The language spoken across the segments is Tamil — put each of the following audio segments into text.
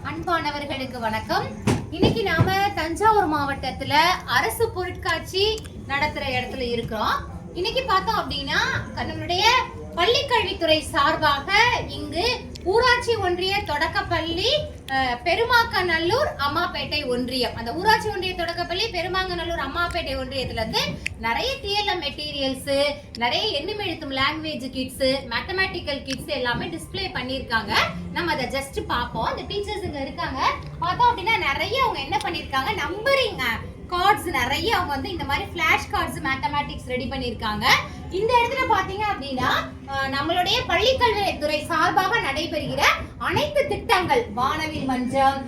அன்பானவர்களுக்கு வணக்கம். இன்னைக்கு நாம தஞ்சாவூர் மாவட்டத்துல அரசு பொருட்காட்சி நடத்துற இடத்துல இருக்கிறோம். இன்னைக்கு பார்த்தோம் அப்படின்னா நம்மளுடைய பள்ளிக்கல்வித்துறை சார்பாக இங்கு ஊராட்சி ஒன்றிய தொடக்கப்பள்ளி பெருமாக்கநல்லூர் அம்மாப்பேட்டை ஒன்றியம், அந்த ஊராட்சி ஒன்றிய தொடக்கப்பள்ளி பெருமாங்கநல்லூர் அம்மாப்பேட்டை ஒன்றியத்துல இருந்து நிறைய டிஎல்எம் மெட்டீரியல்ஸ், நிறைய எண்ணும் எழுத்தும் லாங்குவேஜ் கிட்ஸ், மேத்தமேட்டிக்கல் கிட்ஸ் எல்லாமே டிஸ்பிளே பண்ணிருக்காங்க. நம்ம அதை ஜஸ்ட் பார்ப்போம். இந்த டீச்சர்ஸ் இங்க இருக்காங்க. பார்த்தோம் அப்படின்னா நிறைய அவங்க என்ன பண்ணிருக்காங்க, நம்பரிங் கார்ட்ஸ் நிறைய அவங்க வந்து இந்த மாதிரி ஃபிளாஷ் கார்ட்ஸ் மேத்தமேட்டிக்ஸ் ரெடி பண்ணிருக்காங்க. இந்த இடத்துல பாத்தீங்க அப்படின்னா நம்மளுடைய பள்ளிக்கல்வித்துறை சார்பாக நடைபெறுகிற அனைத்து திட்டங்கள், வானவில் மன்றம்,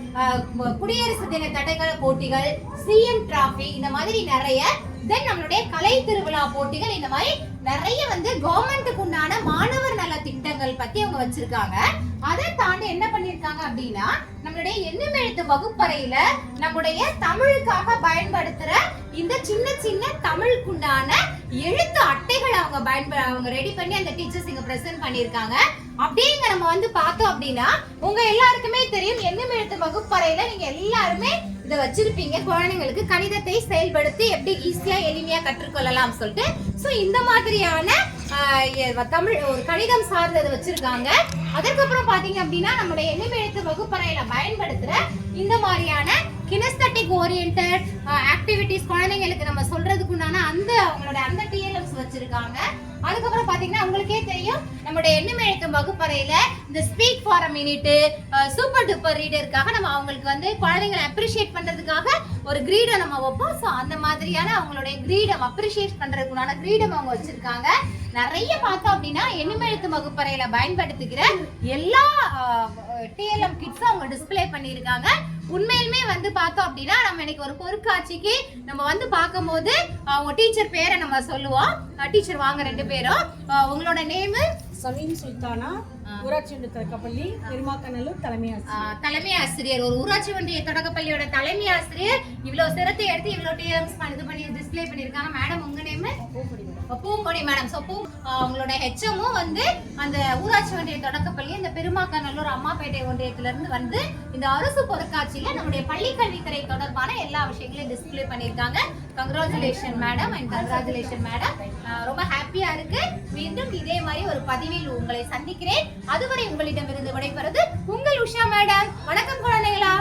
குடியரசு தின தடகள போட்டிகள், சிஎம் டிராபி, இந்த மாதிரி நிறைய, தென் நம்மளுடைய கலை திருவிழா போட்டிகள், இந்த மாதிரி நிறைய வந்து கவர்மெண்ட்டுக்கு உண்டான மாணவர் நல திட்டங்கள் பத்தி அவங்க வச்சிருக்காங்க. அதை தாண்டி என்ன பண்ணிருக்காங்க அப்படின்னா நம்மளுடைய எண்ணும் எழுத்து வகுப்பறையில நம்முடைய தமிழுக்காக பயன்படுத்துற இந்த சின்ன சின்ன தமிழுக்குண்டான எழுத்து அட்டைகளை அவங்க ரெடி பண்ணி அந்த டீச்சர்ஸ் இங்க பிரசன்ட் பண்ணிருக்காங்க. அப்படிங்க நம்ம வந்து பார்த்தோம் அப்படின்னா உங்க எல்லாருக்குமே தெரியும், எண்ணும் எழுத்து வகுப்பறையில நீங்க எல்லாருமே இதை வச்சிருப்பீங்க. குழந்தைங்களுக்கு கணிதத்தை செயல்படுத்தி எப்படி ஈஸியா எளிமையா கற்றுக்கொள்ளலாம் சொல்லிட்டு. சோ இந்த மாதிரியான தமிழ் ஒரு கணிதம் சார்ந்ததை வச்சிருக்காங்க. அதற்கப்புறம் பாத்தீங்க அப்படின்னா நம்மளுடைய எண்ணும் எழுத்து வகுப்பறையில பயன்படுத்துற இந்த மாதிரியான கினஸ்தட்டிக் ஓரியன்டட் ஆக்டிவிட்டிஸ், குழந்தைங்களுக்கு நம்ம சொல்றதுக்கு உண்டான அவங்களோட அந்த டிஎல்எம்ஸ் வச்சிருக்காங்க. அதுக்கப்புறம் பாத்தீங்கன்னா உங்களுக்கே தெரியும், நம்மளுடைய எண்ணும் எழுத்து வகுப்பறையில இந்த speak for a minute, super duper ரீடருக்காக நம்ம அவங்களுக்கு வந்து குழந்தைங்களை அப்ரிஷியேட் பண்றதுக்காக ஒரு கிரீடம் நம்ம வைப்போம். ஸோ அந்த மாதிரியான அவங்களுடைய கிரீடம் அப்ரிஷியேட் பண்றதுக்குண்டான கிரீடம் அவங்க வச்சிருக்காங்க. நிறைய பார்த்தோம் அப்படின்னா எண்ணும் எழுத்து வகுப்பறையில பயன்படுத்துகிற எல்லா டிஎல்எம் கிட்ஸும் அவங்க டிஸ்பிளே பண்ணியிருக்காங்க. உண்மையிலுமே வந்து பார்த்தோம் அப்படின்னா நம்ம இன்னைக்கு ஒரு பொருட்காட்சிக்கு நம்ம வந்து பார்க்கும்போது அவங்க டீச்சர் பேரை நம்ம சொல்லுவோம். டீச்சர் வாங்க ரெண்டு பேரும். உங்களோட நேமு? சலீம் சுல்தானா, ஊராட்சி ஒன்றிய தொடக்கப்பள்ளி பெருமாக்கநல்லூர் தலைமை ஆசிரியர். ஒரு ஊராட்சி ஒன்றிய தொடக்கப்பள்ளியோட தலைமை ஆசிரியர் இவ்வளவு சிரத்தை எடுத்து இவ்வளவு டிஎம்ஸ் இது பண்ணி டிஸ்பிளே பண்ணிருக்காங்க. மேடம் உங்க நேம்? பூங்கொடி மேடம். ஸோ உங்களோட ஹெச்எம்மும் வந்து அந்த ஊராட்சி ஒன்றிய தொடக்கப்பள்ளி இந்த பெருமாக்கநல்லூர் அம்மாப்பேட்டை ஒன்றியத்துல இருந்து வந்து இந்த அரசு பொருட்காட்சியில நம்முடைய பள்ளிக்கல்வித்துறை தொடர்பான எல்லா விஷயங்களையும் டிஸ்பிளே பண்ணிருக்காங்க. Congratulation madam and congratulation madam. ரொம்ப ஹாப்பியா இருக்கு. மீண்டும் இதே மாதிரி ஒரு பதிவில் உங்களை சந்திக்கிறேன். அதுவரை உங்களிடமிருந்து விடைபெறுவது உங்கள் உஷா மேடம். வணக்கம் குழந்தைகளா.